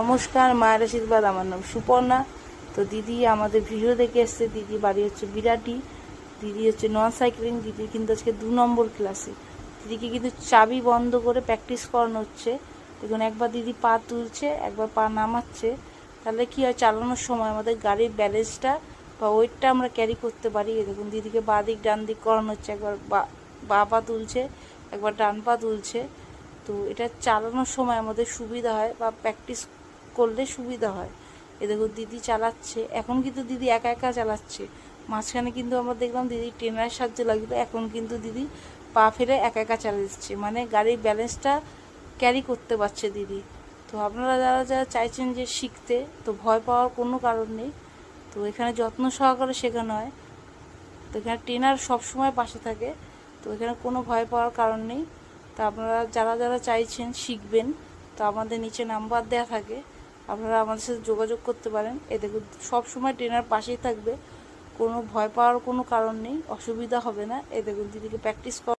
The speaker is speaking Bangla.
নমস্কার, মায়ের আশীর্বাদ। আমার নাম সুপর্ণা। তো দিদি আমাদের ভিডিও দেখে এসছে। দিদি বাড়ি হচ্ছে বিরাটি, দিদি হচ্ছে নন সাইক্লিং। দিদি কিন্তু আজকে 2 নম্বর ক্লাসে। দিদিকে কিন্তু চাবি বন্ধ করে প্র্যাকটিস করানো হচ্ছে। দেখুন, একবার দিদি পা তুলছে, একবার পা নামাচ্ছে। তাহলে কি হয়, চালানোর সময় আমাদের গাড়ির ব্যালেন্সটা বা ওয়েটটা আমরা ক্যারি করতে পারি। দেখুন, দিদিকে বাঁ দিক ডান দিক করানো হচ্ছে। একবার বা পা তুলছে, একবার ডান পা তুলছে। তো এটা চালানোর সময় আমাদের সুবিধা হয় বা প্র্যাকটিস করলে সুবিধা হয়। এ দেখুন, দিদি চালাচ্ছে। এখন কিন্তু দিদি একা একা চালাচ্ছে। মাঝখানে কিন্তু আমরা দেখলাম দিদি ট্রেনারের সাহায্য লাগলো। এখন কিন্তু দিদি পা ফেলে একা একা চালাচ্ছে, মানে গাড়ির ব্যালেন্সটা ক্যারি করতে পারছে দিদি। তো আপনারা যারা যারা চাইছেন যে শিখতে, তো ভয় পাওয়ার কোনো কারণ নেই। তো এখানে যত্ন সহকারে শেখানো হয়। তো এখানে ট্রেনার সবসময় পাশে থাকে। তো এখানে কোনো ভয় পাওয়ার কারণ নেই। তা আপনারা যারা যারা চাইছেন শিখবেন, তো আমাদের নিচে নাম্বার দেওয়া থাকে, আপনারা আমাদের সাথে যোগাযোগ করতে পারেন। এ দেখুন, সবসময় ট্রেনার পাশেই থাকবে, কোনো ভয় পাওয়ার কোনো কারণ নেই, অসুবিধা হবে না। এ দেখুন, দিদিকে প্র্যাকটিস